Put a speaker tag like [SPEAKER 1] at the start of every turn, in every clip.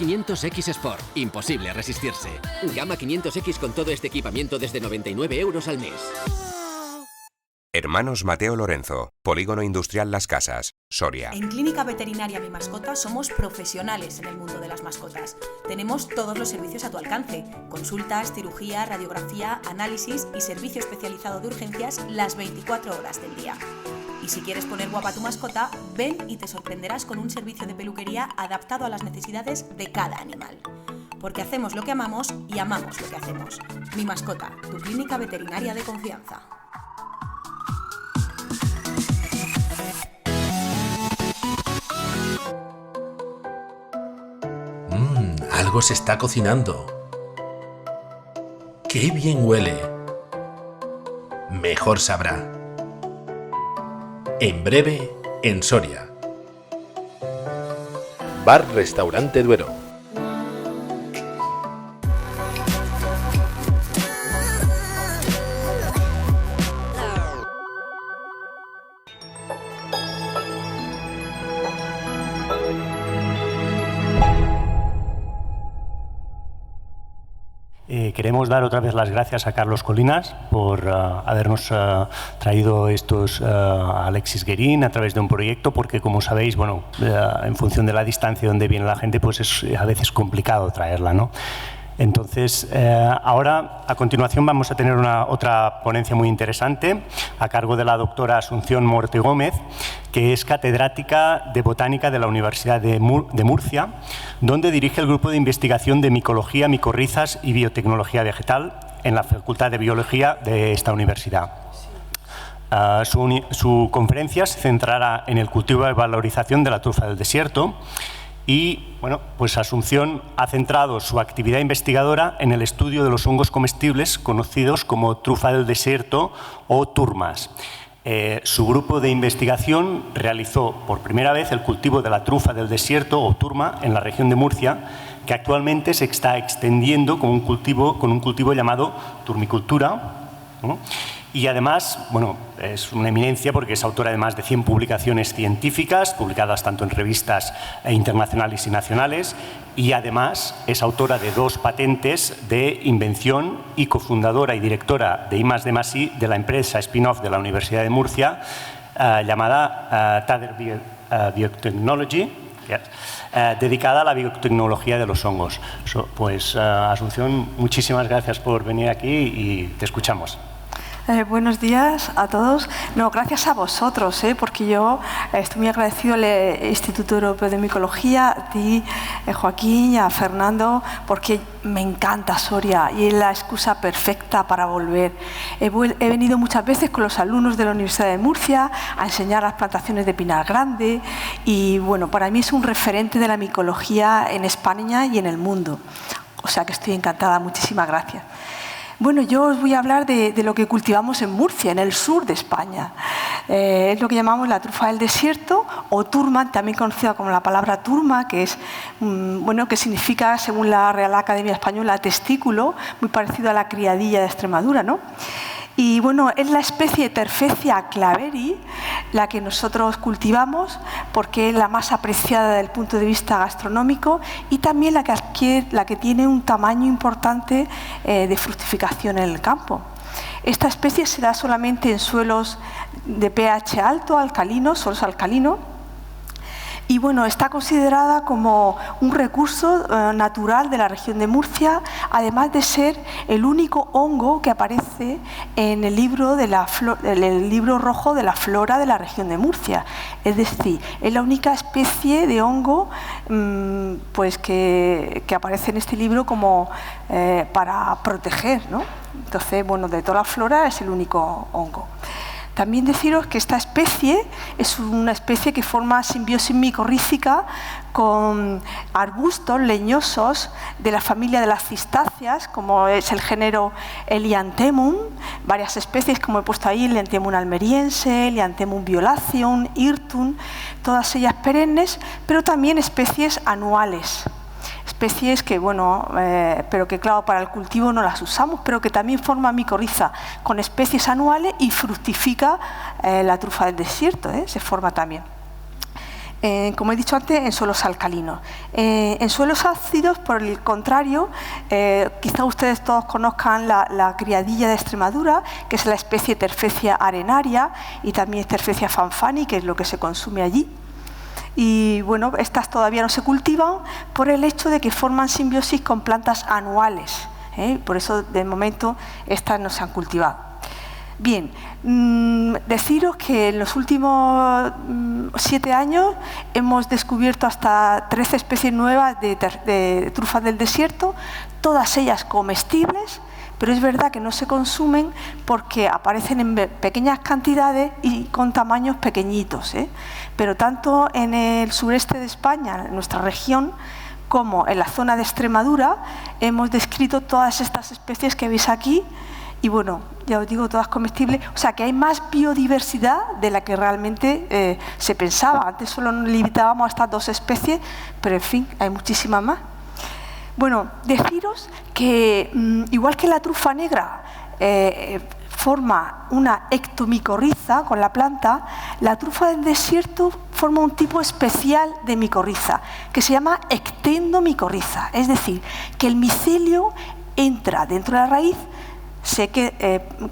[SPEAKER 1] 500X Sport. Imposible resistirse. Gama 500X con todo este equipamiento desde 99 € al mes.
[SPEAKER 2] Hermanos Mateo Lorenzo, Polígono Industrial Las Casas, Soria.
[SPEAKER 3] En Clínica Veterinaria Mi Mascota somos profesionales en el mundo de las mascotas. Tenemos todos los servicios a tu alcance: consultas, cirugía, radiografía, análisis y servicio especializado de urgencias las 24 horas del día. Y si quieres poner guapa a tu mascota, ven y te sorprenderás con un servicio de peluquería adaptado a las necesidades de cada animal. Porque hacemos lo que amamos y amamos lo que hacemos. Mi Mascota, tu clínica veterinaria de confianza.
[SPEAKER 4] Algo se está cocinando. ¡Qué bien huele! Mejor sabrá. En breve, en Soria. Bar-Restaurante Duero.
[SPEAKER 5] Queremos dar otra vez las gracias a Carlos Colinas por habernos traído estos a Alexis Guerín a través de un proyecto, porque como sabéis, bueno, en función de la distancia donde viene la gente, pues es a veces complicado traerla, ¿no? Entonces, ahora, a continuación, vamos a tener otra ponencia muy interesante a cargo de la doctora Asunción Morte Gómez, que es catedrática de Botánica de la Universidad de Murcia, donde dirige el grupo de investigación de micología, micorrizas y biotecnología vegetal en la Facultad de Biología de esta universidad. Su conferencia se centrará en el cultivo y valorización de la trufa del desierto. Y, bueno, pues Asunción ha centrado su actividad investigadora en el estudio de los hongos comestibles conocidos como trufa del desierto o turmas. Su grupo de investigación realizó por primera vez el cultivo de la trufa del desierto o turma en la región de Murcia, que actualmente se está extendiendo con un cultivo llamado turmicultura, ¿no? Y además, bueno, es una eminencia porque es autora de más de 100 publicaciones científicas, publicadas tanto en revistas internacionales y nacionales, y además es autora de 2 patentes de invención y cofundadora y directora de I+D+I de la empresa spin-off de la Universidad de Murcia, llamada Tather Biotechnology, dedicada a la biotecnología de los hongos. Pues, Asunción, muchísimas gracias por venir aquí y te escuchamos.
[SPEAKER 6] Buenos días a todos. No, gracias a vosotros, porque yo estoy muy agradecido al Instituto Europeo de Micología, a ti, Joaquín, y a Fernando, porque me encanta Soria y es la excusa perfecta para volver. He venido muchas veces con los alumnos de la Universidad de Murcia a enseñar las plantaciones de pinar grande y, bueno, para mí es un referente de la micología en España y en el mundo. O sea que estoy encantada. Muchísimas gracias. Bueno, yo os voy a hablar de lo que cultivamos en Murcia, en el sur de España. Es lo que llamamos la trufa del desierto o turma, también conocida como la palabra turma, que es, bueno, que significa, según la Real Academia Española, testículo, muy parecido a la criadilla de Extremadura, ¿no? Y bueno, es la especie Terfecia claveri la que nosotros cultivamos porque es la más apreciada desde el punto de vista gastronómico y también la que tiene un tamaño importante de fructificación en el campo. Esta especie se da solamente en suelos de pH alto, alcalinos, suelos alcalinos. Y bueno, está considerada como un recurso natural de la región de Murcia, además de ser el único hongo que aparece en el libro rojo de la flora de la región de Murcia. Es decir, es la única especie de hongo pues que aparece en este libro como para proteger, ¿no? Entonces, bueno, de toda la flora es el único hongo. También deciros que esta especie es una especie que forma simbiosis micorrícica con arbustos leñosos de la familia de las cistáceas, como es el género Helianthemum, varias especies, como he puesto ahí, Helianthemum almeriense, Helianthemum violaceum, Hirtum, todas ellas perennes, pero también especies anuales. Especies que, bueno, pero que claro, para el cultivo no las usamos, pero que también forma micorriza con especies anuales y fructifica la trufa del desierto, se forma también. como he dicho antes, en suelos alcalinos. En suelos ácidos, por el contrario, quizá ustedes todos conozcan la criadilla de Extremadura, que es la especie Terfecia arenaria, y también Terfecia fanfani, que es lo que se consume allí. Y bueno, estas todavía no se cultivan por el hecho de que forman simbiosis con plantas anuales. Por eso, de momento, estas no se han cultivado. Bien, deciros que en los últimos 7 años hemos descubierto hasta 13 especies nuevas de trufas del desierto, todas ellas comestibles, pero es verdad que no se consumen porque aparecen en pequeñas cantidades y con tamaños pequeñitos. Pero tanto en el sureste de España, en nuestra región, como en la zona de Extremadura, hemos descrito todas estas especies que veis aquí. Y bueno, ya os digo, todas comestibles. O sea, que hay más biodiversidad de la que realmente se pensaba. Antes solo nos limitábamos a estas 2 especies, pero en fin, hay muchísimas más. Bueno, deciros que igual que la trufa negra forma una ectomicorriza con la planta, la trufa del desierto forma un tipo especial de micorriza, que se llama ectendomicorriza. Es decir, que el micelio entra dentro de la raíz,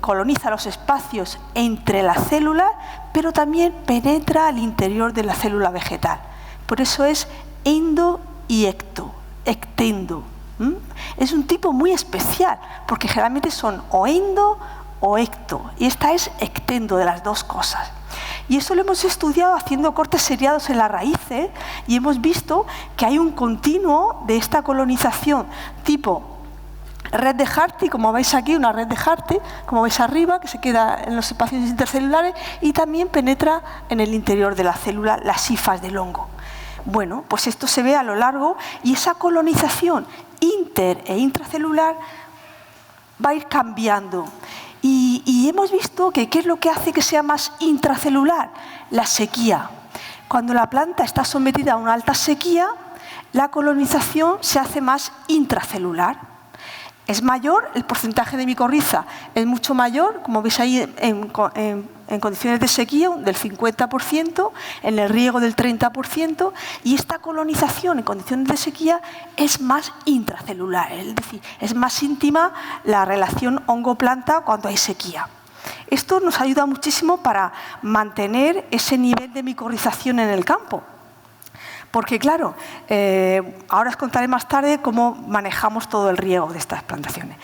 [SPEAKER 6] coloniza los espacios entre las células, pero también penetra al interior de la célula vegetal. Por eso es endo y ectendo. Es un tipo muy especial, porque generalmente son o endo o ecto, y esta es ectendo, de las 2 cosas. Y eso lo hemos estudiado haciendo cortes seriados en las raíces, y hemos visto que hay un continuo de esta colonización tipo red de Harty, como veis aquí, una red de Harty, como veis arriba, que se queda en los espacios intercelulares y también penetra en el interior de la célula, las hifas del hongo. Bueno, pues esto se ve a lo largo, y esa colonización inter e intracelular va a ir cambiando. Y hemos visto que ¿qué es lo que hace que sea más intracelular? La sequía. Cuando la planta está sometida a una alta sequía, la colonización se hace más intracelular. Es mayor, el porcentaje de micorriza es mucho mayor, como veis ahí en condiciones de sequía, del 50%, en el riego del 30%, y esta colonización en condiciones de sequía es más intracelular, es decir, es más íntima la relación hongo-planta cuando hay sequía. Esto nos ayuda muchísimo para mantener ese nivel de micorrización en el campo. Porque claro, ahora os contaré más tarde cómo manejamos todo el riego de estas plantaciones.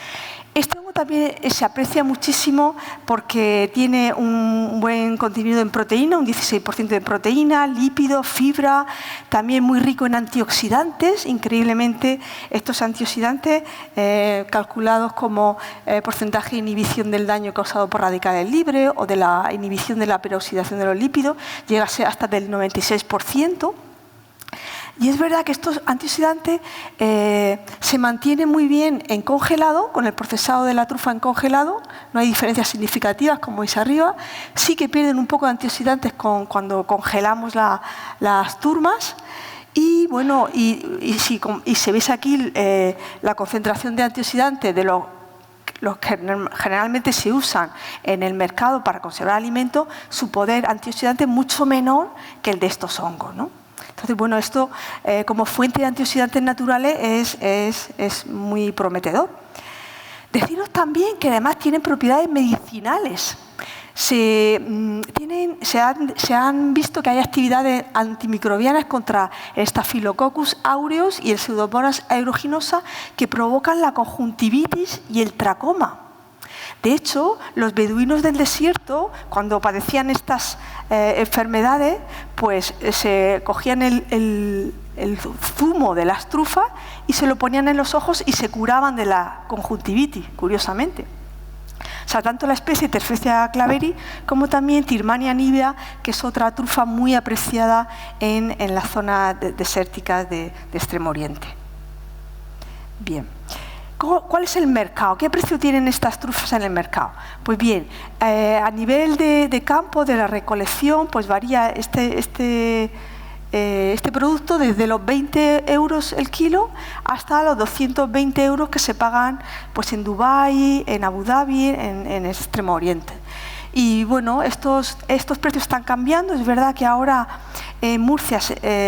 [SPEAKER 6] Este hongo también se aprecia muchísimo porque tiene un buen contenido en proteína, un 16% de proteína, lípido, fibra, también muy rico en antioxidantes. Increíblemente, estos antioxidantes, calculados como porcentaje de inhibición del daño causado por radicales libres o de la inhibición de la peroxidación de los lípidos, llega a ser hasta del 96%. Y es verdad que estos antioxidantes se mantienen muy bien en congelado, con el procesado de la trufa en congelado, no hay diferencias significativas como veis arriba, sí que pierden un poco de antioxidantes cuando congelamos las turmas. Y bueno, y si veis aquí la concentración de antioxidantes de los que generalmente se usan en el mercado para conservar alimentos, su poder antioxidante es mucho menor que el de estos hongos, ¿no? Entonces, bueno, esto como fuente de antioxidantes naturales es muy prometedor. Deciros también que además tienen propiedades medicinales. Se han visto que hay actividades antimicrobianas contra el Staphylococcus aureus y el Pseudomonas aeruginosa que provocan la conjuntivitis y el tracoma. De hecho, los beduinos del desierto, cuando padecían estas enfermedades, pues se cogían el zumo de las trufas y se lo ponían en los ojos y se curaban de la conjuntivitis, curiosamente. O sea, tanto la especie Terfecia claveri como también Tirmania nivea, que es otra trufa muy apreciada en las zonas desérticas de Extremo Oriente. Bien. ¿Cuál es el mercado? ¿Qué precio tienen estas trufas en el mercado? Pues bien, a nivel de campo, de la recolección, pues varía este producto desde los 20 euros el kilo hasta los 220 euros que se pagan pues, en Dubái, en Abu Dhabi, en Extremo Oriente. Y bueno, estos precios están cambiando. Es verdad que ahora En Murcia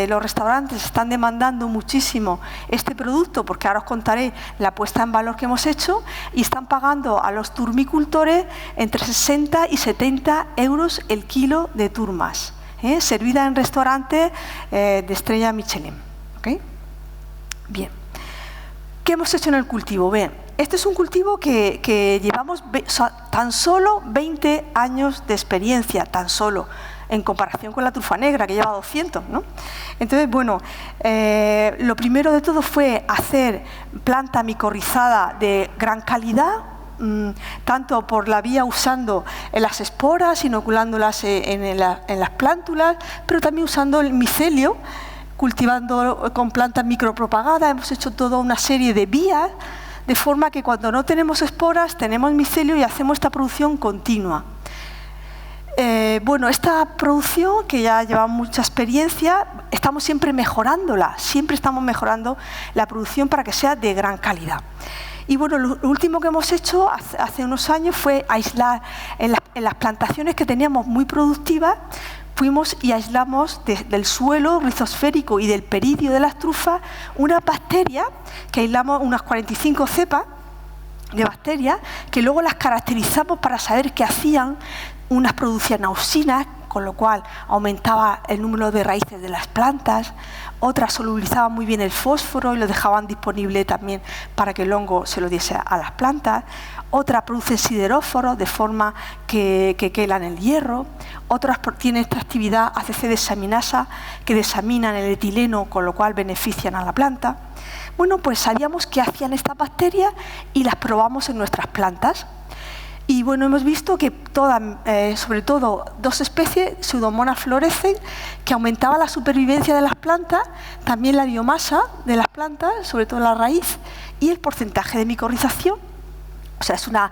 [SPEAKER 6] los restaurantes están demandando muchísimo este producto, porque ahora os contaré la puesta en valor que hemos hecho, y están pagando a los turmicultores entre 60 y 70 euros el kilo de turmas, servida en restaurantes de estrella Michelin. ¿Okay? Bien. ¿Qué hemos hecho en el cultivo? Bien, este es un cultivo que llevamos tan solo 20 años de experiencia, tan solo, en comparación con la trufa negra, que lleva 200, ¿no? Entonces, bueno, lo primero de todo fue hacer planta micorrizada de gran calidad, tanto por la vía usando las esporas, inoculándolas en las plántulas, pero también usando el micelio, cultivando con plantas micropropagadas. Hemos hecho toda una serie de vías, de forma que cuando no tenemos esporas, tenemos micelio y hacemos esta producción continua. Bueno, esta producción, que ya lleva mucha experiencia, estamos siempre mejorándola, siempre estamos mejorando la producción para que sea de gran calidad. Y bueno, lo último que hemos hecho hace unos años fue aislar en las plantaciones que teníamos muy productivas. Fuimos y aislamos del suelo rizosférico y del peridio de las trufas una bacteria, que aislamos unas 45 cepas de bacterias, que luego las caracterizamos para saber qué hacían. Unas producían auxinas, con lo cual aumentaba el número de raíces de las plantas. Otras solubilizaban muy bien el fósforo y lo dejaban disponible también para que el hongo se lo diese a las plantas. Otras producen sideróforos, de forma que quelan el hierro. Otras tienen esta actividad ACC desaminasa, que desaminan el etileno, con lo cual benefician a la planta. Bueno, pues sabíamos qué hacían estas bacterias y las probamos en nuestras plantas. Y bueno, hemos visto que sobre todo dos especies, Pseudomonas florecen, que aumentaba la supervivencia de las plantas, también la biomasa de las plantas, sobre todo la raíz, y el porcentaje de micorrización. O sea, es una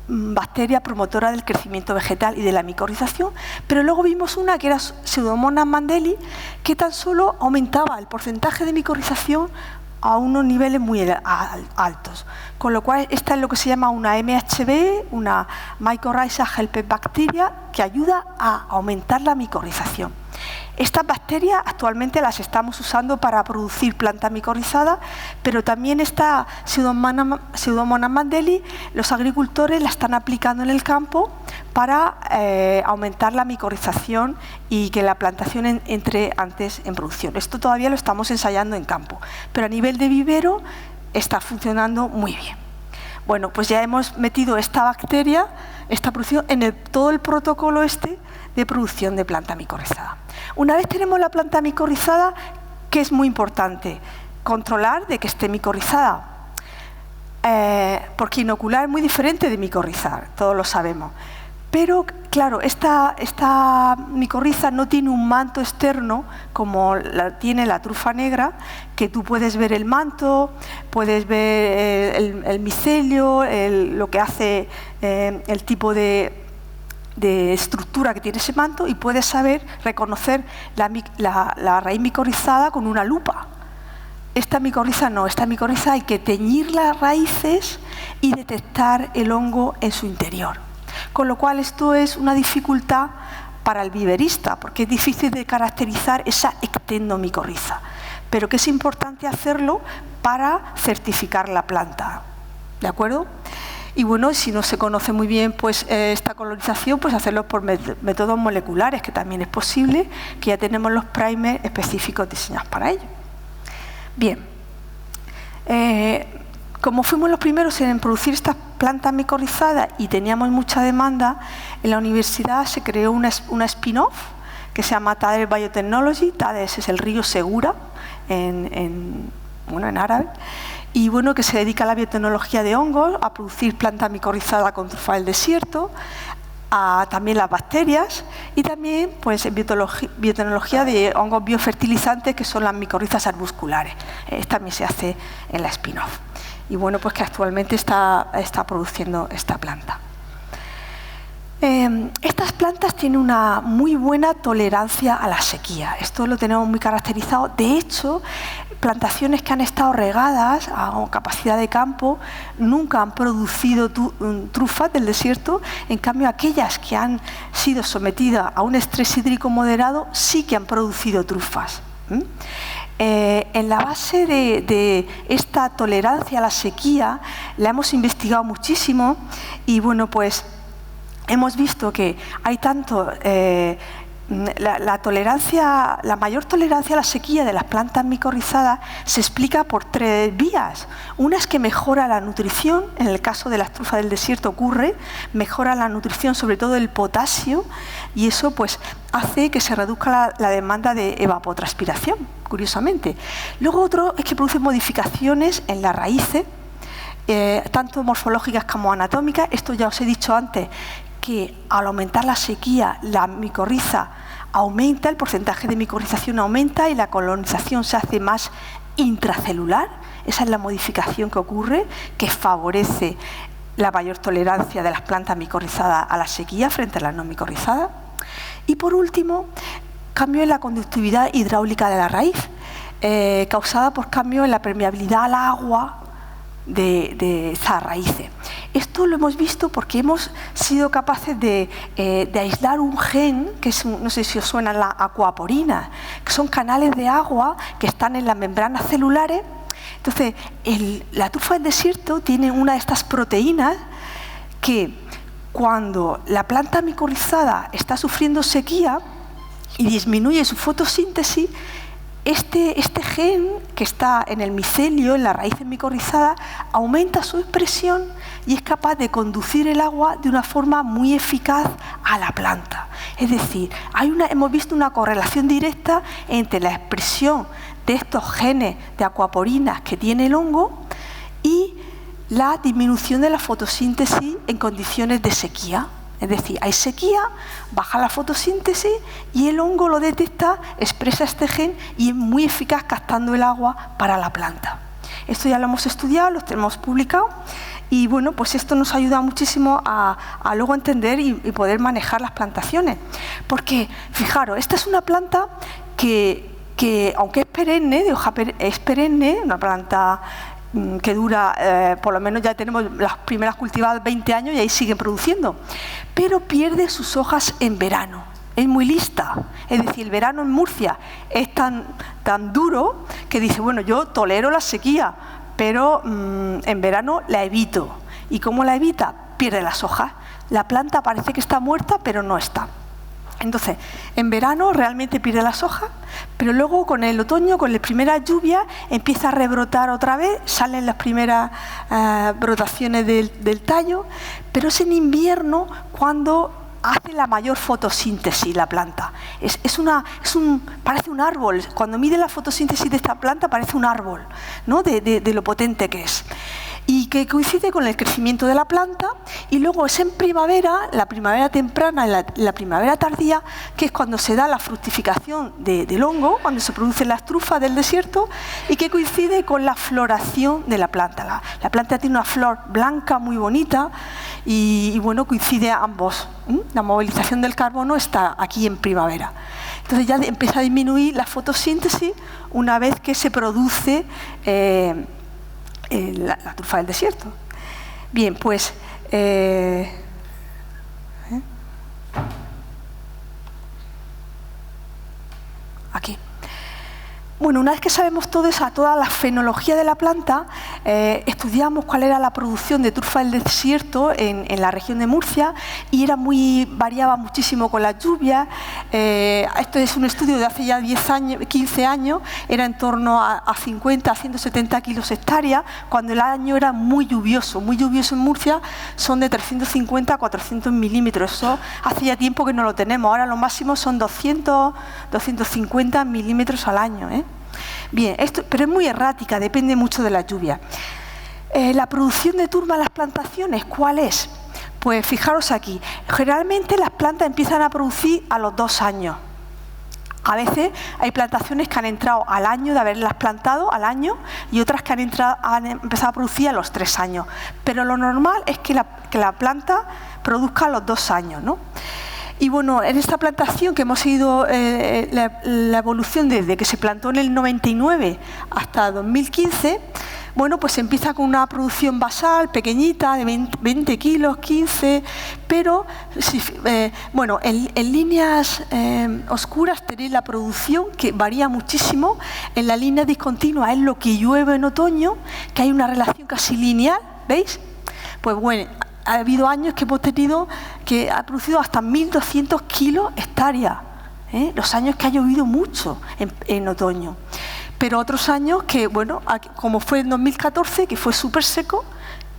[SPEAKER 6] bacteria promotora del crecimiento vegetal y de la micorrización. Pero luego vimos una que era Pseudomonas mandeli, que tan solo aumentaba el porcentaje de micorrización a unos niveles muy altos. Con lo cual, esta es lo que se llama una MHB, una Mycorrhiza Helper Bacteria, que ayuda a aumentar la micorrización. Estas bacterias actualmente las estamos usando para producir planta micorrizada, pero también esta Pseudomonas mandeli, los agricultores la están aplicando en el campo para aumentar la micorrización y que la plantación entre antes en producción. Esto todavía lo estamos ensayando en campo, pero a nivel de vivero está funcionando muy bien. Bueno, pues ya hemos metido esta bacteria, esta producción, en todo el protocolo de producción de planta micorrizada. Una vez tenemos la planta micorrizada, ¿qué es muy importante? Controlar de que esté micorrizada. Porque inocular es muy diferente de micorrizar, todos lo sabemos. Pero, claro, esta micorriza no tiene un manto externo como tiene la trufa negra, que tú puedes ver el manto, puedes ver el micelio, lo que hace el tipo de estructura que tiene ese manto, y puedes reconocer la raíz micorrizada con una lupa. Esta micorriza no, esta micorriza hay que teñir las raíces y detectar el hongo en su interior. Con lo cual esto es una dificultad para el viverista, porque es difícil de caracterizar esa ectendomicorriza, pero que es importante hacerlo para certificar la planta. ¿De acuerdo? Y bueno, si no se conoce muy bien pues esta colonización, pues hacerlo por métodos moleculares, que también es posible, que ya tenemos los primers específicos diseñados para ello. Bien, como fuimos los primeros en producir estas plantas micorrizadas y teníamos mucha demanda, en la universidad se creó una spin-off que se llama TADES Biotechnology. TADES es el río Segura en árabe, y bueno, que se dedica a la biotecnología de hongos, a producir planta micorrizada con trufa del desierto, a también las bacterias, y también pues en biotecnología de hongos biofertilizantes, que son las micorrizas arbusculares. También se hace en la spin-off. Y bueno, pues que actualmente está produciendo esta planta. Estas plantas tienen una muy buena tolerancia a la sequía. Esto lo tenemos muy caracterizado. De hecho, plantaciones que han estado regadas a capacidad de campo nunca han producido trufas del desierto, en cambio aquellas que han sido sometidas a un estrés hídrico moderado sí que han producido trufas. En la base de esta tolerancia a la sequía la hemos investigado muchísimo y bueno, pues hemos visto que hay tanto la mayor tolerancia a la sequía de las plantas micorrizadas se explica por 3 vías. Una es que mejora la nutrición, en el caso de las trufas del desierto ocurre, mejora la nutrición, sobre todo el potasio, y eso pues hace que se reduzca la demanda de evapotranspiración, curiosamente. Luego otro es que produce modificaciones en las raíces, tanto morfológicas como anatómicas. Esto ya os he dicho antes, que al aumentar la sequía, la micorriza aumenta, el porcentaje de micorrización aumenta y la colonización se hace más intracelular. Esa es la modificación que ocurre, que favorece la mayor tolerancia de las plantas micorrizadas a la sequía frente a las no micorrizadas. Y por último, cambio en la conductividad hidráulica de la raíz, causada por cambio en la permeabilidad al agua de esas raíces. Esto lo hemos visto porque hemos sido capaces de aislar un gen, que es no sé si os suenan las acuaporinas, que son canales de agua que están en las membranas celulares. Entonces, la trufa del desierto tiene una de estas proteínas que cuando la planta micorrizada está sufriendo sequía y disminuye su fotosíntesis, este gen que está en el micelio, en las raíces micorrizadas, aumenta su expresión y es capaz de conducir el agua de una forma muy eficaz a la planta. Es decir, hemos visto una correlación directa entre la expresión de estos genes de acuaporinas que tiene el hongo y la disminución de la fotosíntesis en condiciones de sequía. Es decir, hay sequía, baja la fotosíntesis y el hongo lo detecta, expresa este gen y es muy eficaz captando el agua para la planta. Esto ya lo hemos estudiado, lo hemos publicado y bueno, pues esto nos ayuda muchísimo a luego entender y poder manejar las plantaciones. Porque, fijaros, esta es una planta que aunque es perenne, es perenne, una planta que dura, por lo menos ya tenemos las primeras cultivadas 20 años y ahí siguen produciendo, pero pierde sus hojas en verano. Es muy lista, es decir, el verano en Murcia es tan duro que dice, bueno, yo tolero la sequía, pero en verano la evito. ¿Y cómo la evita? Pierde las hojas. La planta parece que está muerta, pero no está. Entonces, en verano realmente pierde las hojas, pero luego con el otoño, con las primeras lluvias, empieza a rebrotar otra vez, salen las primeras brotaciones del tallo, pero es en invierno cuando hace la mayor fotosíntesis la planta. Parece un árbol. Cuando mide la fotosíntesis de esta planta parece un árbol, ¿no? de lo potente que es. Y que coincide con el crecimiento de la planta, y luego es en primavera, la primavera temprana y la primavera tardía, que es cuando se da la fructificación del hongo, cuando se producen las trufas del desierto, y que coincide con la floración de la planta. La planta tiene una flor blanca muy bonita y bueno, coincide ambos. La movilización del carbono está aquí en primavera. Entonces ya empieza a disminuir la fotosíntesis una vez que se produce la trufa del desierto. Bien, pues aquí. Bueno, una vez que sabemos todo eso, toda la fenología de la planta, estudiamos cuál era la producción de trufa del desierto en la región de Murcia y variaba muchísimo con las lluvias. Esto es un estudio de hace ya 15 años, era en torno a 50 a 170 kilos hectárea, cuando el año era muy lluvioso en Murcia, son de 350 a 400 milímetros. Eso hace ya tiempo que no lo tenemos, ahora lo máximo son 200, 250 milímetros al año. Bien, pero es muy errática, depende mucho de la lluvia. La producción de turba en las plantaciones, ¿cuál es? Pues fijaros aquí, generalmente las plantas empiezan a producir a los 2 años. A veces hay plantaciones que han entrado al año de haberlas plantado, al año, y otras que han empezado a producir a los 3 años. Pero lo normal es que la planta produzca a los 2 años, ¿no? Y bueno, en esta plantación que hemos seguido la evolución desde que se plantó en el 99 hasta 2015, bueno, pues empieza con una producción basal pequeñita de 20 kilos, 15, pero bueno, en líneas oscuras tenéis la producción que varía muchísimo. En la línea discontinua es lo que llueve en otoño, que hay una relación casi lineal, ¿veis? Pues bueno, ha habido años que hemos tenido que ha producido hasta 1.200 kilos hectárea, los años que ha llovido mucho en otoño. Pero otros años que, bueno, como fue en 2014, que fue súper seco,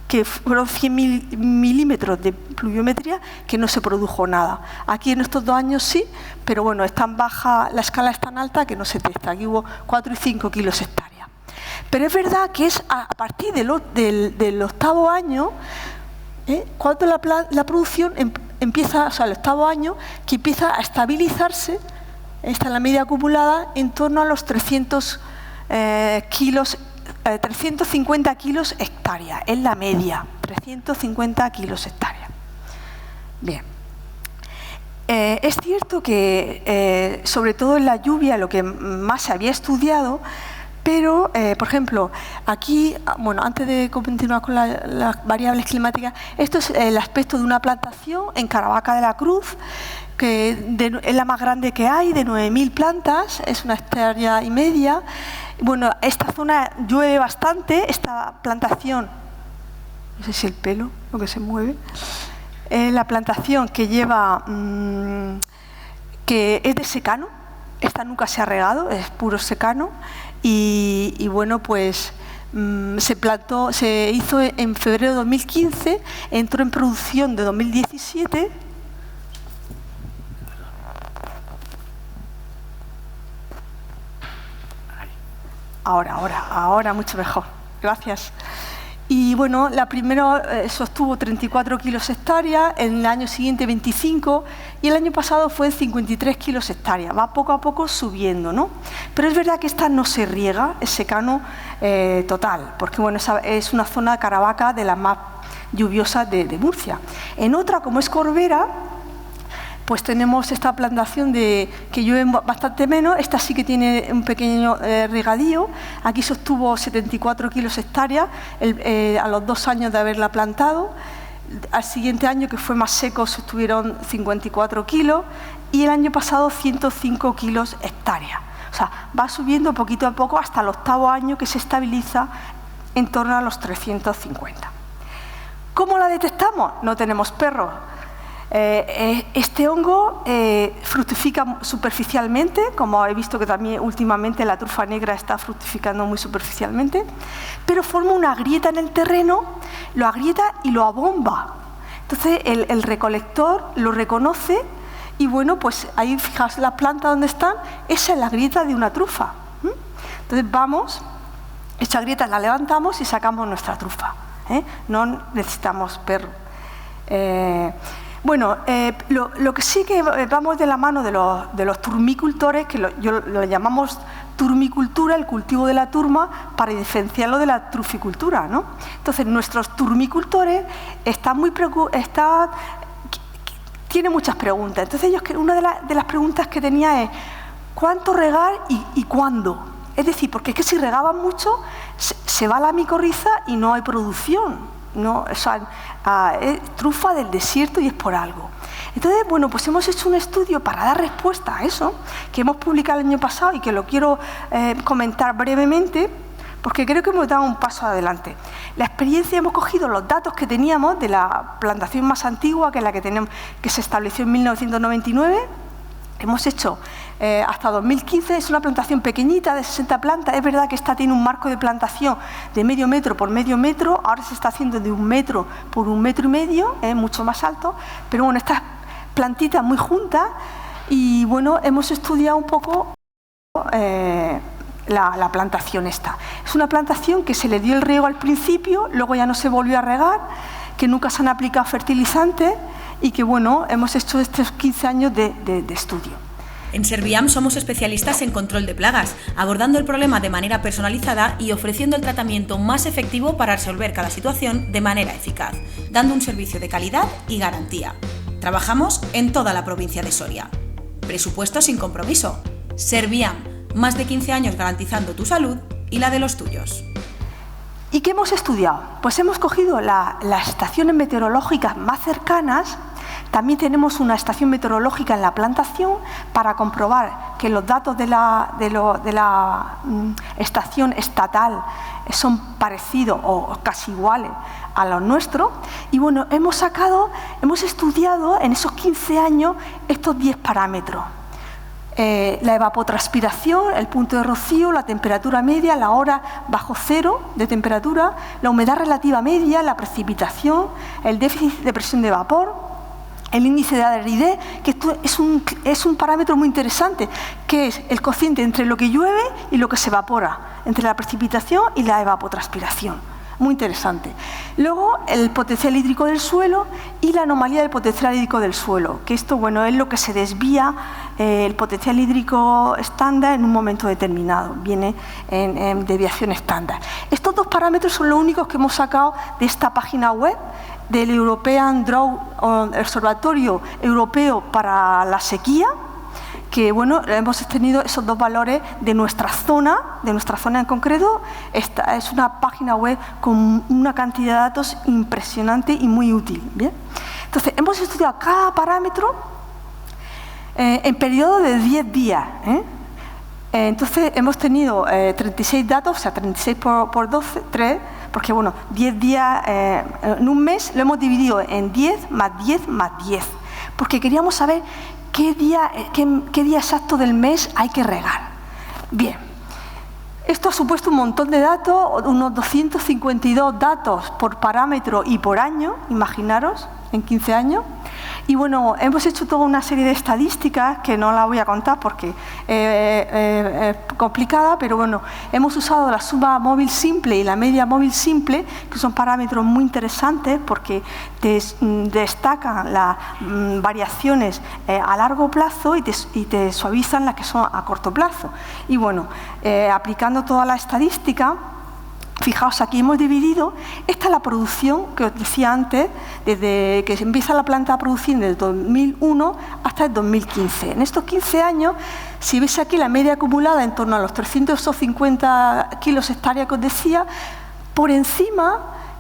[SPEAKER 6] que fueron 100 milímetros de pluviometría, que no se produjo nada. Aquí en estos 2 años sí, pero bueno, es tan baja, la escala es tan alta que no se testa. Aquí hubo 4 y 5 kilos hectárea. Pero es verdad que es a partir del 8º año, cuando la producción empieza, o sea, el 8º año, que empieza a estabilizarse, está en la media acumulada en torno a los 350 kilos hectárea, es la media, 350 kilos hectárea. Bien. Es cierto que, sobre todo en la lluvia, lo que más se había estudiado, pero, por ejemplo, aquí, bueno, antes de continuar con las variables climáticas, esto es el aspecto de una plantación en Caravaca de la Cruz, que es la más grande que hay, de 9.000 plantas, es 1,5 hectáreas. Bueno, esta zona llueve bastante, esta plantación, no sé si el pelo, lo que se mueve, la plantación que lleva, que es de secano, esta nunca se ha regado, es puro secano, y bueno, pues se hizo en febrero de 2015, entró en producción de 2017. Ahora mucho mejor. Gracias. Y bueno, la primera sostuvo 34 kilos hectárea, en el año siguiente 25 y el año pasado fue 53 kilos hectárea. Va poco a poco subiendo, ¿no? Pero es verdad que esta no se riega, es secano total, porque bueno, es una zona de Caravaca de las más lluviosas de Murcia. En otra, como es Corbera, pues tenemos esta plantación que llueve bastante menos. Esta sí que tiene un pequeño regadío. Aquí sostuvo 74 kilos hectárea a los 2 años de haberla plantado. Al siguiente año, que fue más seco, sostuvieron 54 kilos y el año pasado 105 kilos hectárea. O sea, va subiendo poquito a poco hasta el 8º año, que se estabiliza en torno a los 350. ¿Cómo la detectamos? No tenemos perros. Este hongo fructifica superficialmente, como he visto que también últimamente la trufa negra está fructificando muy superficialmente, pero forma una grieta en el terreno, lo agrieta y lo abomba. Entonces el recolector lo reconoce y bueno, pues ahí fijaos las plantas donde están, esa es la grieta de una trufa. Entonces vamos, esa grieta la levantamos y sacamos nuestra trufa. No necesitamos perro. Bueno, lo que sí que vamos de la mano de los turmicultores, que lo llamamos turmicultura, el cultivo de la turma, para diferenciarlo de la truficultura, ¿no? Entonces, nuestros turmicultores tienen muchas preguntas. Entonces, una de las preguntas que tenía es ¿cuánto regar y cuándo? Es decir, porque es que si regaban mucho, se va la micorriza y no hay producción. No, o sea, es trufa del desierto y es por algo. Entonces, bueno, pues hemos hecho un estudio para dar respuesta a eso, que hemos publicado el año pasado y que lo quiero comentar brevemente, porque creo que hemos dado un paso adelante. La experiencia, hemos cogido los datos que teníamos de la plantación más antigua, que es la que tenemos, que se estableció en 1999. Hemos hecho hasta 2015, es una plantación pequeñita de 60 plantas. Es verdad que esta tiene un marco de plantación de medio metro por medio metro, ahora se está haciendo de 1 metro por 1,5 metros, es mucho más alto, pero bueno, estas plantitas muy juntas y bueno, hemos estudiado un poco la plantación esta. Es una plantación que se le dio el riego al principio, luego ya no se volvió a regar, que nunca se han aplicado fertilizantes y que bueno, hemos hecho estos 15 años de estudio.
[SPEAKER 3] En Serviam somos especialistas en control de plagas, abordando el problema de manera personalizada y ofreciendo el tratamiento más efectivo para resolver cada situación de manera eficaz, dando un servicio de calidad y garantía. Trabajamos en toda la provincia de Soria. Presupuesto sin compromiso. Serviam, más de 15 años garantizando tu salud y la de los tuyos.
[SPEAKER 6] ¿Y qué hemos estudiado? Pues hemos cogido las estaciones meteorológicas más cercanas. También tenemos una estación meteorológica en la plantación para comprobar que los datos de la estación estatal son parecidos o casi iguales a los nuestros. Y bueno, hemos estudiado en esos 15 años estos 10 parámetros. La evapotranspiración, el punto de rocío, la temperatura media, la hora bajo cero de temperatura, la humedad relativa media, la precipitación, el déficit de presión de vapor, el índice de aridez, que esto es un parámetro muy interesante, que es el cociente entre lo que llueve y lo que se evapora, entre la precipitación y la evapotranspiración. Muy interesante. Luego, el potencial hídrico del suelo y la anomalía del potencial hídrico del suelo, que esto, bueno, es lo que se desvía el potencial hídrico estándar en un momento determinado, viene en desviación estándar. Estos dos parámetros son los únicos que hemos sacado de esta página web del European Drought Observatorio Europeo para la sequía, que bueno, hemos tenido esos dos valores de nuestra zona en concreto. Esta es una página web con una cantidad de datos impresionante y muy útil. ¿Bien? Entonces, hemos estudiado cada parámetro en periodo de 10 días. Entonces, hemos tenido 36 datos, o sea, 36 por 12, 3, porque bueno, 10 días en un mes lo hemos dividido en 10 más 10 más 10, porque queríamos saber qué día exacto del mes hay que regar. Bien, esto ha supuesto un montón de datos, unos 252 datos por parámetro y por año, imaginaros, en 15 años. Y bueno, hemos hecho toda una serie de estadísticas que no la voy a contar porque es complicada, pero bueno, hemos usado la suma móvil simple y la media móvil simple, que son parámetros muy interesantes porque destacan las variaciones a largo plazo y te suavizan las que son a corto plazo. Y bueno, aplicando toda la estadística, fijaos, aquí hemos dividido, esta es la producción que os decía antes, desde que se empieza la planta a producir desde el 2001 hasta el 2015. En estos 15 años, si veis aquí la media acumulada en torno a los 350 kilos hectárea que os decía, por encima,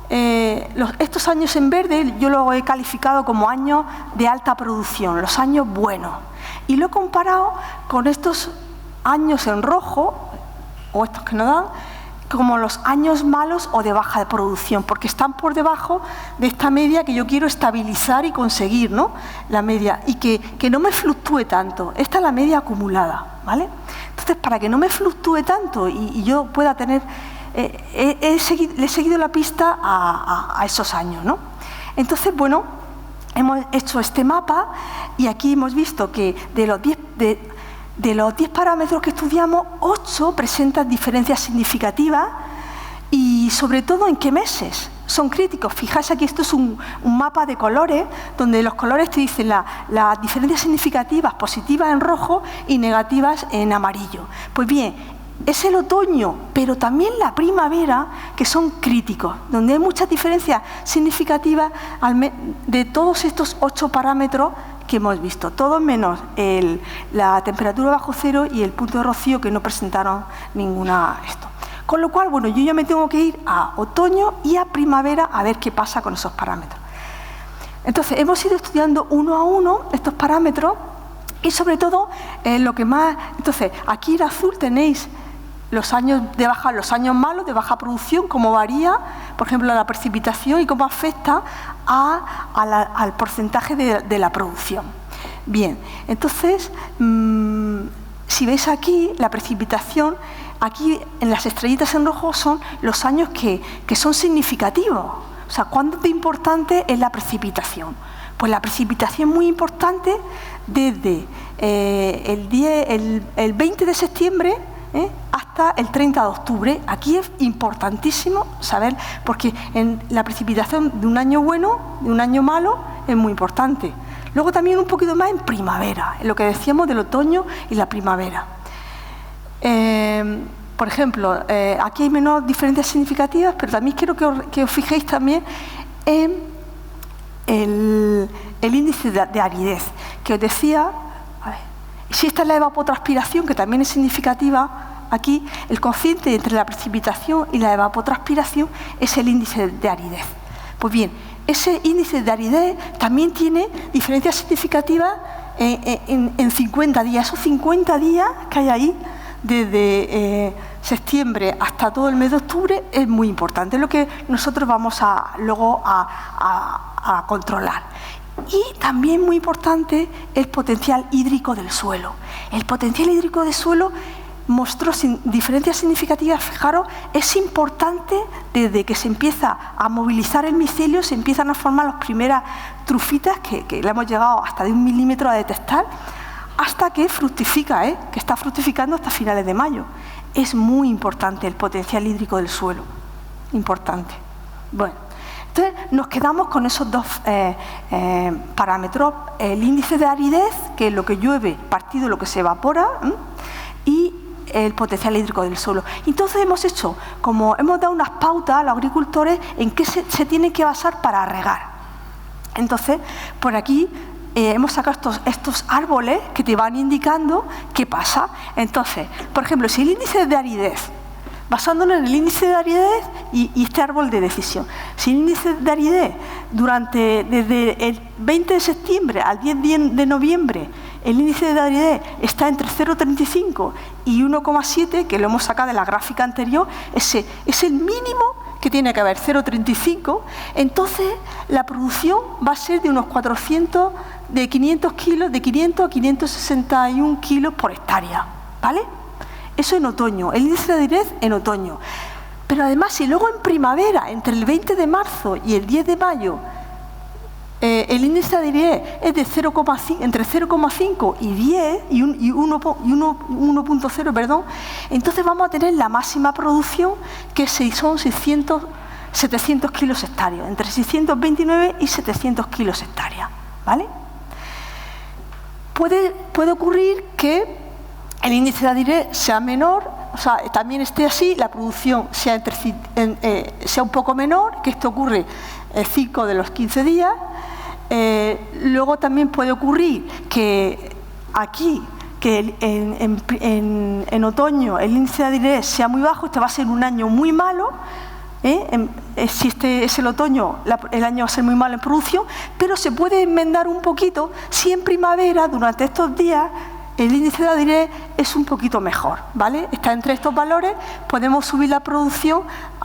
[SPEAKER 6] estos años en verde yo lo he calificado como años de alta producción, los años buenos. Y lo he comparado con estos años en rojo, o estos que nos dan, como los años malos o de baja de producción, porque están por debajo de esta media que yo quiero estabilizar y conseguir, ¿no? La media, y que no me fluctúe tanto. Esta es la media acumulada, ¿vale? Entonces, para que no me fluctúe tanto y yo pueda tener... le he seguido la pista a esos años, ¿no? Entonces, bueno, hemos hecho este mapa y aquí hemos visto que de los 10 parámetros que estudiamos, 8 presentan diferencias significativas y sobre todo en qué meses son críticos. Fijáis aquí, esto es un mapa de colores donde los colores te dicen las diferencias significativas positivas en rojo y negativas en amarillo. Pues bien, es el otoño, pero también la primavera, que son críticos, donde hay muchas diferencias significativas de todos estos 8 parámetros que hemos visto, todos menos la temperatura bajo cero y el punto de rocío, que no presentaron ninguna esto. Con lo cual, bueno, yo ya me tengo que ir a otoño y a primavera a ver qué pasa con esos parámetros. Entonces, hemos ido estudiando uno a uno estos parámetros y sobre todo lo que más... Entonces, aquí en azul tenéis los años malos, de baja producción, cómo varía, por ejemplo, la precipitación y cómo afecta al porcentaje de la producción. Bien, entonces, si veis aquí, la precipitación, aquí en las estrellitas en rojo son los años que son significativos. O sea, ¿cuánto de importante es la precipitación? Pues la precipitación es muy importante desde el 20 de septiembre hasta el 30 de octubre. Aquí es importantísimo saber, porque en la precipitación de un año bueno, de un año malo, es muy importante. Luego también un poquito más en primavera, en lo que decíamos del otoño y la primavera. Por ejemplo, aquí hay menos diferencias significativas, pero también quiero que os fijéis también en el índice de aridez, que os decía, a ver, si esta es la evapotranspiración, que también es significativa, aquí el cociente entre la precipitación y la evapotranspiración es el índice de aridez. Pues bien, ese índice de aridez también tiene diferencias significativas en 50 días. Esos 50 días que hay ahí, desde septiembre hasta todo el mes de octubre, es muy importante. Es lo que nosotros vamos luego a controlar. Y también muy importante el potencial hídrico del suelo. El potencial hídrico del suelo mostró diferencias significativas. Fijaros, es importante desde que se empieza a movilizar el micelio, se empiezan a formar las primeras trufitas, que le hemos llegado hasta de 1 milímetro a detectar, hasta que fructifica, que está fructificando hasta finales de mayo. Es muy importante el potencial hídrico del suelo. Importante. Bueno, entonces nos quedamos con esos dos parámetros. El índice de aridez, que es lo que llueve partido lo que se evapora, y el potencial hídrico del suelo. Entonces hemos dado unas pautas a los agricultores en qué se tienen que basar para regar. Entonces, por aquí hemos sacado estos árboles que te van indicando qué pasa. Entonces, por ejemplo, si el índice de aridez, basándonos en el índice de aridez y este árbol de decisión, si el índice de aridez desde el 20 de septiembre al 10 de noviembre, el índice de aridez está entre 0,35 y 1,7, que lo hemos sacado de la gráfica anterior, ese es el mínimo que tiene que haber, 0,35, entonces la producción va a ser de unos 500 kilos, de 500 a 561 kilos por hectárea, ¿vale? Eso en otoño, el índice de aridez en otoño. Pero además, si luego en primavera, entre el 20 de marzo y el 10 de mayo, el índice de aridez es de 0,5, entre 0,5 y 10 y 1,0, perdón, entonces vamos a tener la máxima producción, que son 700 kilos hectáreos, entre 629 y 700 kilos hectáreas, ¿vale? Puede ocurrir que el índice de aridez sea menor, o sea, también esté así, la producción sea un poco menor, que esto ocurre el 5 de los 15 días. Luego también puede ocurrir que aquí, que en otoño el índice de aridez sea muy bajo. Este va a ser un año muy malo, si este es el otoño, el año va a ser muy malo en producción, pero se puede enmendar un poquito si en primavera, durante estos días, el índice de aridez es un poquito mejor, ¿vale? Está entre estos valores, podemos subir la producción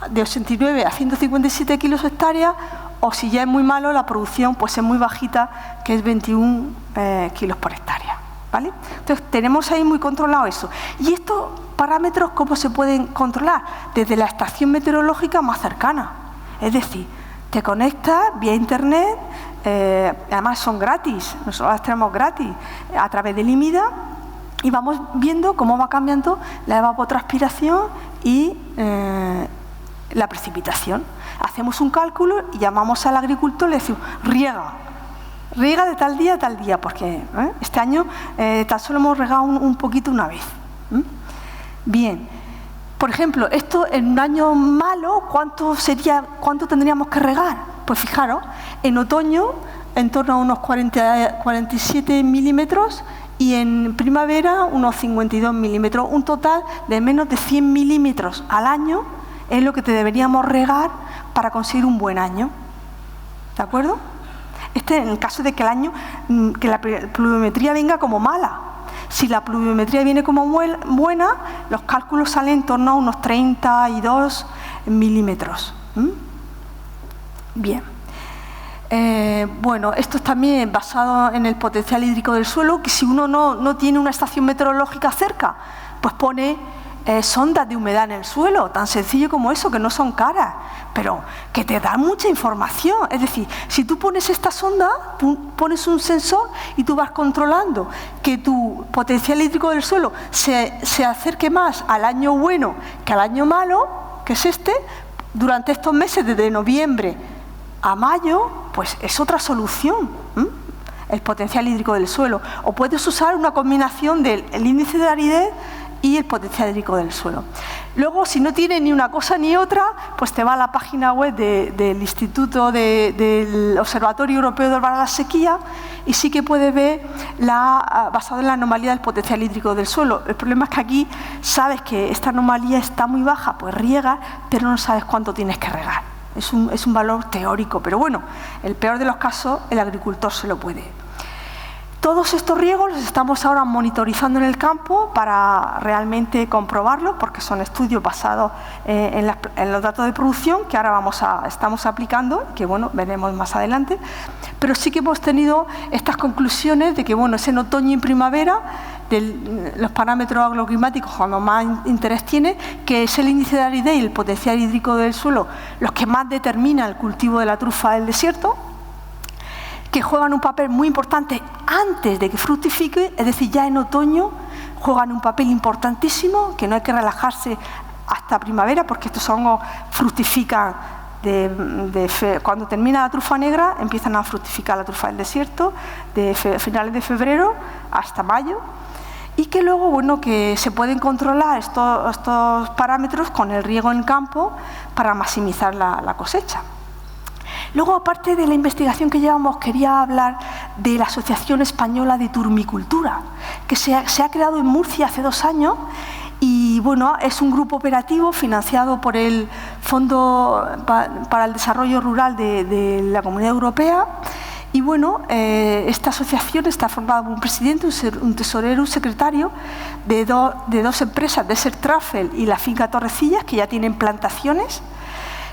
[SPEAKER 6] de 89 a 157 kilos hectáreas, o si ya es muy malo, la producción pues es muy bajita, que es 21 kilos por hectárea, ¿vale? Entonces tenemos ahí muy controlado eso. ¿Y estos parámetros cómo se pueden controlar? Desde la estación meteorológica más cercana. Es decir, te conectas vía internet, además son gratis, nosotros las tenemos gratis, a través del IMIDA, y vamos viendo cómo va cambiando la evapotranspiración y la precipitación. Hacemos un cálculo y llamamos al agricultor y le decimos, riega de tal día a tal día, porque este año tan solo hemos regado un poquito una vez. Bien, por ejemplo, esto en un año malo, ¿cuánto tendríamos que regar? Pues fijaros, en otoño en torno a unos 47 milímetros y en primavera unos 52 milímetros, un total de menos de 100 milímetros al año es lo que te deberíamos regar para conseguir un buen año. ¿De acuerdo? En el caso de que que la pluviometría venga como mala. Si la pluviometría viene como buena, los cálculos salen en torno a unos 32 milímetros. Bien. Bueno, esto es también basado en el potencial hídrico del suelo, que si uno no tiene una estación meteorológica cerca, pues pone sondas de humedad en el suelo, tan sencillo como eso, que no son caras, pero que te dan mucha información. Es decir, si tú pones esta sonda, pones un sensor y tú vas controlando que tu potencial hídrico del suelo se acerque más al año bueno que al año malo, que es durante estos meses, desde noviembre a mayo, pues es otra solución, el potencial hídrico del suelo. O puedes usar una combinación del índice de aridez y el potencial hídrico del suelo. Luego, si no tiene ni una cosa ni otra, pues te va a la página web del Instituto del Observatorio Europeo del Mar de la Sequía y sí que puede ver basado en la anomalía del potencial hídrico del suelo. El problema es que aquí sabes que esta anomalía está muy baja, pues riegas, pero no sabes cuánto tienes que regar. Es un valor teórico, pero bueno, en el peor de los casos, el agricultor se lo puede. Todos estos riegos los estamos ahora monitorizando en el campo para realmente comprobarlo, porque son estudios basados en los datos de producción que ahora estamos aplicando, que bueno, veremos más adelante. Pero sí que hemos tenido estas conclusiones de que bueno, es en otoño y primavera, los parámetros agroclimáticos cuando más interés tiene, que es el índice de aridez y el potencial hídrico del suelo los que más determinan el cultivo de la trufa del desierto, que juegan un papel muy importante antes de que fructifique, es decir, ya en otoño juegan un papel importantísimo, que no hay que relajarse hasta primavera, porque estos hongos fructifican cuando termina la trufa negra, empiezan a fructificar la trufa del desierto, de finales de febrero hasta mayo, y que luego, bueno, que se pueden controlar estos parámetros con el riego en campo para maximizar la cosecha. Luego, aparte de la investigación que llevamos, quería hablar de la Asociación Española de Turmicultura, que se ha creado en Murcia hace 2 años y bueno, es un grupo operativo financiado por el Fondo para el Desarrollo Rural de la Comunidad Europea. Y bueno, esta asociación está formada por un presidente, un tesorero, un secretario de dos empresas, Desert Truffle y la finca Torrecillas, que ya tienen plantaciones.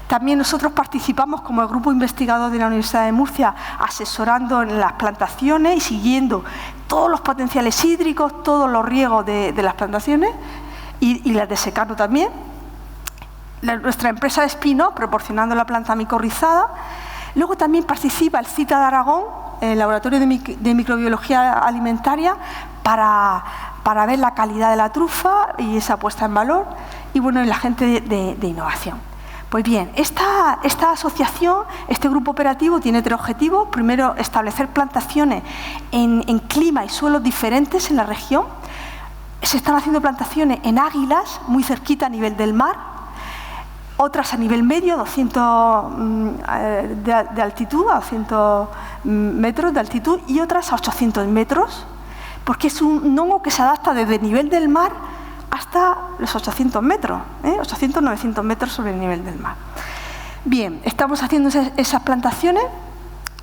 [SPEAKER 6] También nosotros participamos como el grupo investigador de la Universidad de Murcia, asesorando en las plantaciones y siguiendo todos los potenciales hídricos, todos los riegos de las plantaciones y las de secano también. Nuestra empresa es Espino, proporcionando la planta micorrizada. Luego también participa el CITA de Aragón, el Laboratorio de Microbiología Alimentaria, para ver la calidad de la trufa y esa puesta en valor. Y bueno, la gente de innovación. Pues bien, esta asociación, este grupo operativo tiene 3 objetivos. Primero, establecer plantaciones en clima y suelos diferentes en la región. Se están haciendo plantaciones en Águilas, muy cerquita a nivel del mar, otras a nivel medio, 200 de altitud, a 200 metros de altitud, y otras a 800 metros, porque es un hongo que se adapta desde el nivel del mar hasta los 800 metros, 800-900 metros sobre el nivel del mar. Bien, estamos haciendo esas plantaciones.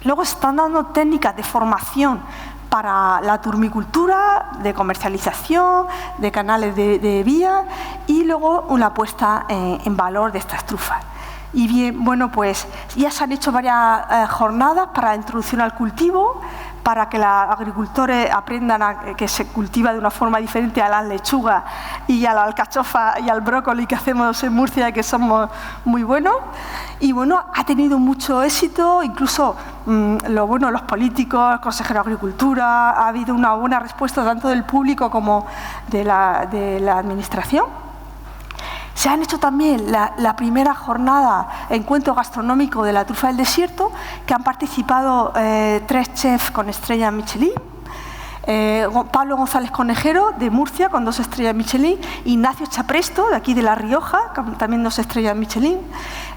[SPEAKER 6] Luego se están dando técnicas de formación para la turmicultura, de comercialización, de canales de vía y luego una puesta en valor de estas trufas. Y bien, bueno, pues ya se han hecho varias jornadas para la introducción al cultivo, para que los agricultores aprendan que se cultiva de una forma diferente a las lechugas y a la alcachofa y al brócoli que hacemos en Murcia, que somos muy buenos. Y bueno, ha tenido mucho éxito, incluso los políticos, el consejero de Agricultura, ha habido una buena respuesta tanto del público como de la administración. Se han hecho también la primera jornada, encuentro gastronómico de la trufa del desierto, que han participado 3 chefs con estrella Michelin. Pablo González Conejero, de Murcia, con 2 estrellas Michelin. Ignacio Chapresto, de aquí de La Rioja, también 2 estrellas Michelin.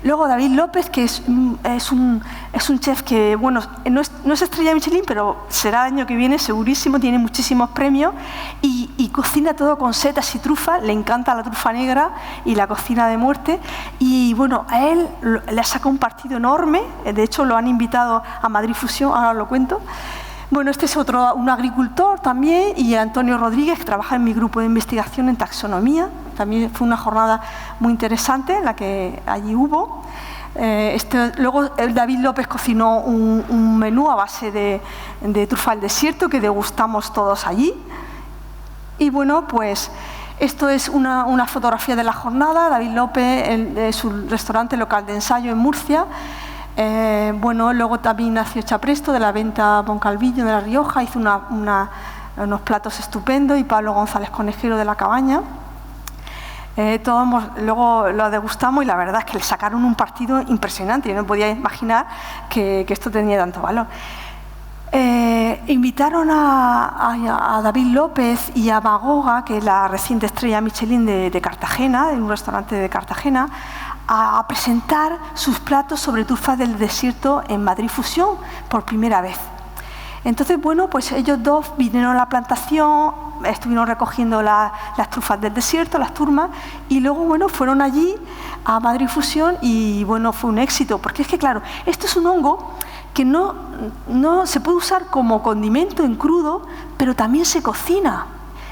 [SPEAKER 6] Luego David López, que es un chef que, bueno, no es estrella Michelin, pero será el año que viene, segurísimo, tiene muchísimos premios y cocina todo con setas y trufas. Le encanta la trufa negra y la cocina de muerte. Y bueno, a él le ha sacado un partido enorme. De hecho, lo han invitado a Madrid Fusión, ahora os lo cuento. Bueno, este es un agricultor también, y Antonio Rodríguez, que trabaja en mi grupo de investigación en taxonomía. También fue una jornada muy interesante la que allí hubo. Luego David López cocinó un menú a base de trufa del desierto que degustamos todos allí. Y bueno, pues esto es una fotografía de la jornada. David López, de su restaurante local de ensayo en Murcia. Luego también Ignacio Chapresto, de la venta Moncalvillo de La Rioja, hizo unos platos estupendos, y Pablo González Conejero, de La Cabaña. Luego lo degustamos y la verdad es que le sacaron un partido impresionante. Yo no podía imaginar que esto tenía tanto valor. invitaron a David López y a Magoga, que es la reciente estrella Michelin de Cartagena, de un restaurante de Cartagena, a presentar sus platos sobre trufas del desierto en Madrid Fusión por primera vez. Entonces, bueno, pues ellos dos vinieron a la plantación, estuvieron recogiendo las trufas del desierto, las turmas, y luego, bueno, fueron allí a Madrid Fusión y, bueno, fue un éxito. Porque es que, claro, esto es un hongo que no se puede usar como condimento en crudo, pero también se cocina.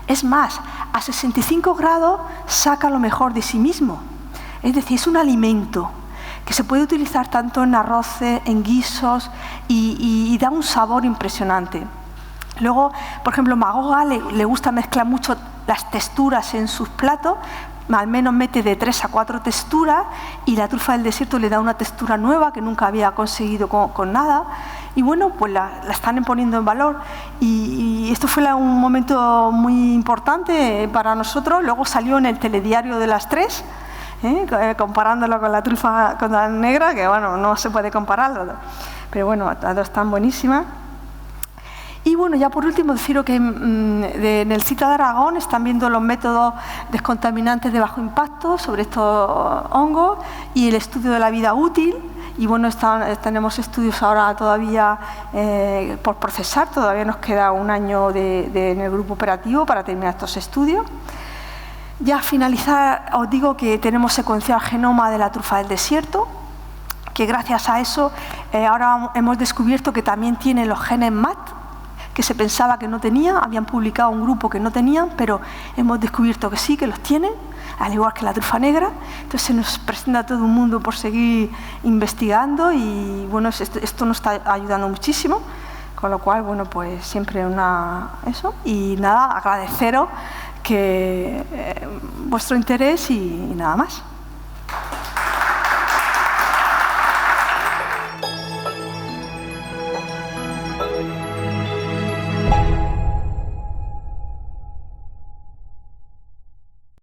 [SPEAKER 6] Es más, a 65 grados saca lo mejor de sí mismo. Es decir, es un alimento que se puede utilizar tanto en arroces, en guisos y da un sabor impresionante. Luego, por ejemplo, Magoga le gusta mezclar mucho las texturas en sus platos, al menos mete de 3 a 4 texturas y la trufa del desierto le da una textura nueva que nunca había conseguido con nada. Y bueno, pues la están poniendo en valor y esto fue un momento muy importante para nosotros. Luego salió en el telediario de las 3, comparándolo con la trufa con la negra, que bueno, no se puede comparar, pero bueno, las dos están buenísimas. Y bueno, ya por último deciros que en el CITA de Aragón están viendo los métodos descontaminantes de bajo impacto sobre estos hongos y el estudio de la vida útil. Y bueno, tenemos estudios ahora todavía por procesar, todavía nos queda un año en el grupo operativo para terminar estos estudios. Ya a finalizar, os digo que tenemos secuenciado el genoma de la trufa del desierto, que gracias a eso ahora hemos descubierto que también tiene los genes MAT, que se pensaba que no tenía, habían publicado un grupo que no tenían, pero hemos descubierto que sí, que los tienen, al igual que la trufa negra. Entonces se nos presenta todo un mundo por seguir investigando y bueno, esto nos está ayudando muchísimo, con lo cual, bueno, pues siempre eso. Y nada, agradeceros vuestro interés y nada más.